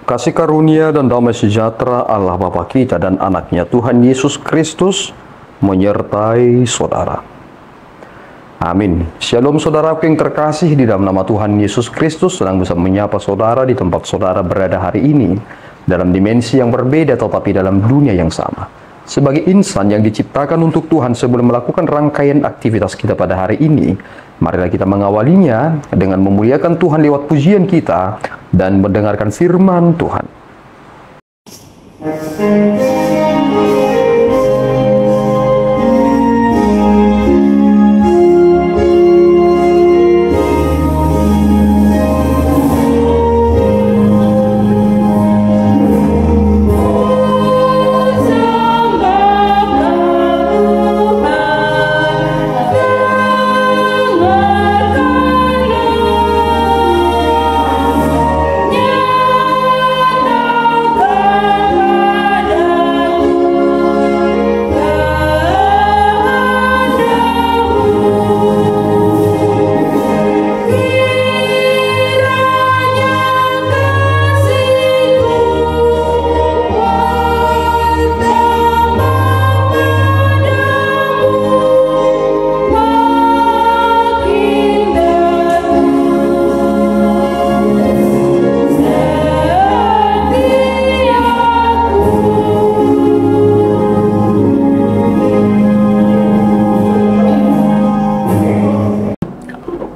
Kasih karunia dan damai sejahtera Allah Bapa kita dan anaknya Tuhan Yesus Kristus menyertai saudara. Amin. Shalom saudaraku yang terkasih, di dalam nama Tuhan Yesus Kristus sedang bisa menyapa saudara di tempat saudara berada hari ini, dalam dimensi yang berbeda tetapi dalam dunia yang sama. Sebagai insan yang diciptakan untuk Tuhan, sebelum melakukan rangkaian aktivitas kita pada hari ini, marilah kita mengawalinya dengan memuliakan Tuhan lewat pujian kita dan mendengarkan firman Tuhan.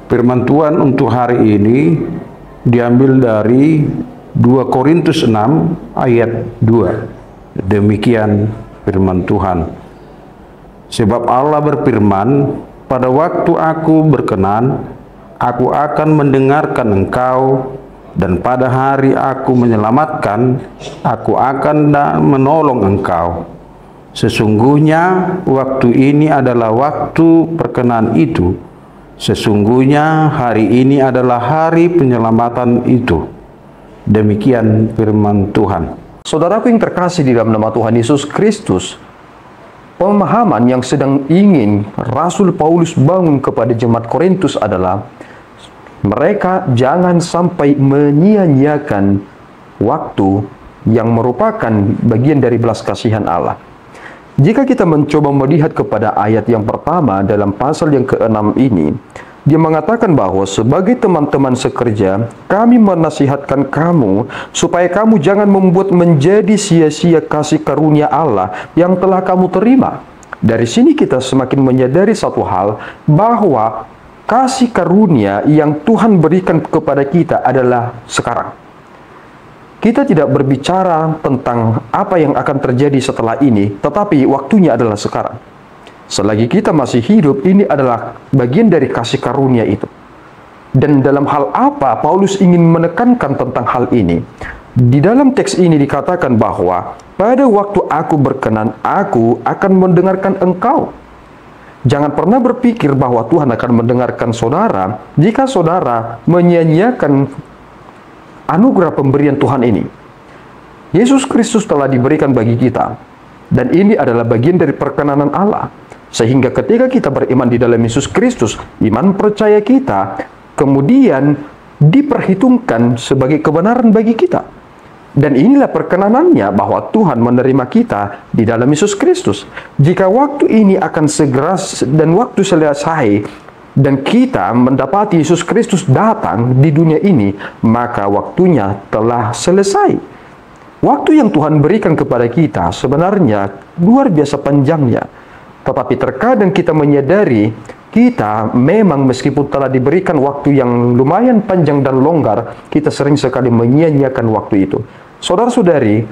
Firman Tuhan untuk hari ini diambil dari 2 Korintus 6 ayat 2. Demikian firman Tuhan. Sebab Allah berfirman, pada waktu aku berkenan, aku akan mendengarkan engkau, dan pada hari aku menyelamatkan, aku akan menolong engkau. Sesungguhnya waktu ini adalah waktu perkenan itu. Sesungguhnya hari ini adalah hari penyelamatan itu. Demikian firman Tuhan. Saudaraku yang terkasih di dalam nama Tuhan Yesus Kristus, pemahaman yang sedang ingin Rasul Paulus bangun kepada jemaat Korintus adalah mereka jangan sampai menyia-nyiakan waktu yang merupakan bagian dari belas kasihan Allah. Jika kita mencoba melihat kepada ayat yang pertama dalam pasal yang ke-6 ini, dia mengatakan bahwa sebagai teman-teman sekerja, kami menasihatkan kamu supaya kamu jangan membuat menjadi sia-sia kasih karunia Allah yang telah kamu terima. Dari sini kita semakin menyadari satu hal, bahwa kasih karunia yang Tuhan berikan kepada kita adalah sekarang. Kita tidak berbicara tentang apa yang akan terjadi setelah ini, tetapi waktunya adalah sekarang. Selagi kita masih hidup, ini adalah bagian dari kasih karunia itu. Dan dalam hal apa Paulus ingin menekankan tentang hal ini? Di dalam teks ini dikatakan bahwa pada waktu aku berkenan, aku akan mendengarkan engkau. Jangan pernah berpikir bahwa Tuhan akan mendengarkan saudara jika saudara menyia-nyiakan anugerah pemberian Tuhan ini. Yesus Kristus telah diberikan bagi kita, dan ini adalah bagian dari perkenanan Allah. Sehingga ketika kita beriman di dalam Yesus Kristus, iman percaya kita kemudian diperhitungkan sebagai kebenaran bagi kita. Dan inilah perkenanannya, bahwa Tuhan menerima kita di dalam Yesus Kristus. Jika waktu ini akan segera dan waktu selesai, dan kita mendapati Yesus Kristus datang di dunia ini, maka waktunya telah selesai. Waktu yang Tuhan berikan kepada kita sebenarnya luar biasa panjangnya. Tetapi terkadang kita menyadari, kita memang meskipun telah diberikan waktu yang lumayan panjang dan longgar, kita sering sekali menyia-nyiakan waktu itu. Saudara-saudari,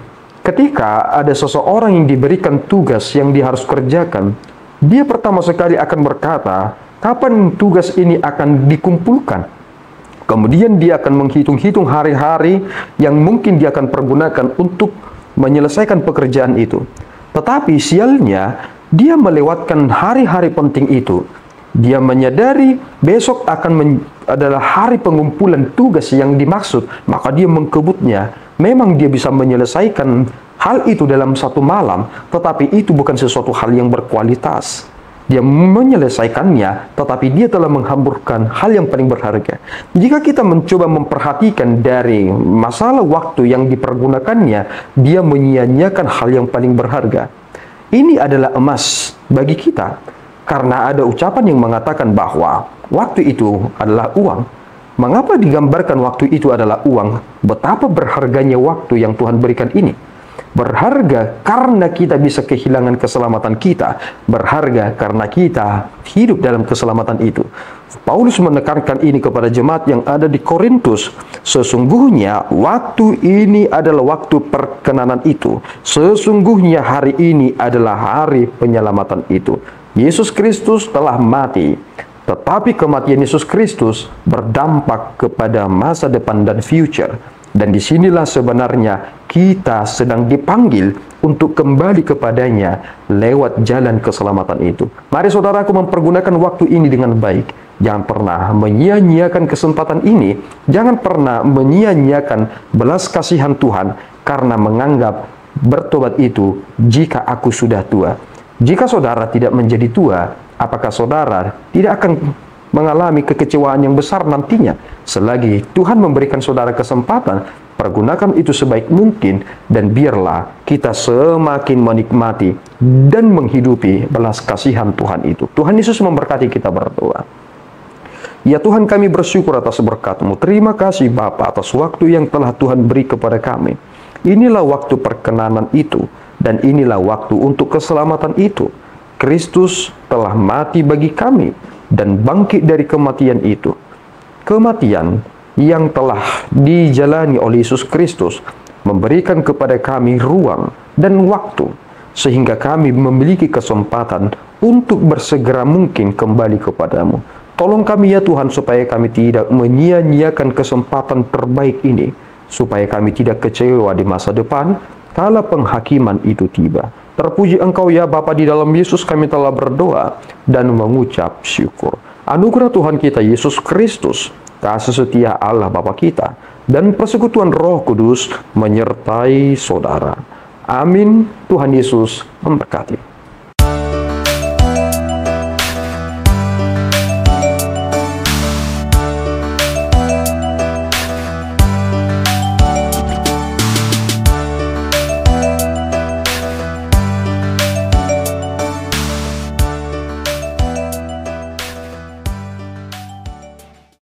ketika ada seseorang yang diberikan tugas yang dia harus kerjakan, dia pertama sekali akan berkata, kapan tugas ini akan dikumpulkan? Kemudian dia akan menghitung-hitung hari-hari yang mungkin dia akan pergunakan untuk menyelesaikan pekerjaan itu. Tetapi sialnya, dia melewatkan hari-hari penting itu. Dia menyadari besok adalah hari pengumpulan tugas yang dimaksud, maka dia mengkebutnya. Memang dia bisa menyelesaikan hal itu dalam satu malam, tetapi itu bukan sesuatu hal yang berkualitas. Dia menyelesaikannya, tetapi dia telah menghamburkan hal yang paling berharga. Jika kita mencoba memperhatikan dari masalah waktu yang dipergunakannya, dia menyia-nyiakan hal yang paling berharga. Ini adalah emas bagi kita, karena ada ucapan yang mengatakan bahwa waktu itu adalah uang. Mengapa digambarkan waktu itu adalah uang? Betapa berharganya waktu yang Tuhan berikan ini. Berharga karena kita bisa kehilangan keselamatan kita. Berharga karena kita hidup dalam keselamatan itu. Paulus menekankan ini kepada jemaat yang ada di Korintus. Sesungguhnya waktu ini adalah waktu perkenanan itu. Sesungguhnya hari ini adalah hari penyelamatan itu. Yesus Kristus telah mati. Tetapi kematian Yesus Kristus berdampak kepada masa depan dan future. Dan disinilah sebenarnya kita sedang dipanggil untuk kembali kepadanya lewat jalan keselamatan itu. Mari saudaraku mempergunakan waktu ini dengan baik. Jangan pernah menyia-nyiakan kesempatan ini. Jangan pernah menyia-nyiakan belas kasihan Tuhan karena menganggap bertobat itu jika aku sudah tua. Jika saudara tidak menjadi tua, apakah saudara tidak akan mengalami kekecewaan yang besar nantinya? Selagi Tuhan memberikan saudara kesempatan, pergunakan itu sebaik mungkin, dan biarlah kita semakin menikmati dan menghidupi belas kasihan Tuhan itu. Tuhan Yesus memberkati kita berdoa. Ya Tuhan, kami bersyukur atas berkat-Mu. Terima kasih Bapa atas waktu yang telah Tuhan beri kepada kami. Inilah waktu perkenanan itu, dan inilah waktu untuk keselamatan itu. Kristus telah mati bagi kami dan bangkit dari kematian itu. Kematian yang telah dijalani oleh Yesus Kristus memberikan kepada kami ruang dan waktu, sehingga kami memiliki kesempatan untuk bersegera mungkin kembali kepadamu. Tolong kami ya Tuhan, supaya kami tidak menyia-nyiakan kesempatan terbaik ini, supaya kami tidak kecewa di masa depan kala penghakiman itu tiba. Terpuji Engkau ya Bapa, di dalam Yesus kami telah berdoa dan mengucap syukur. Anugerah Tuhan kita Yesus Kristus, kasih setia Allah Bapa kita, dan persekutuan Roh Kudus menyertai saudara. Amin. Tuhan Yesus memberkati.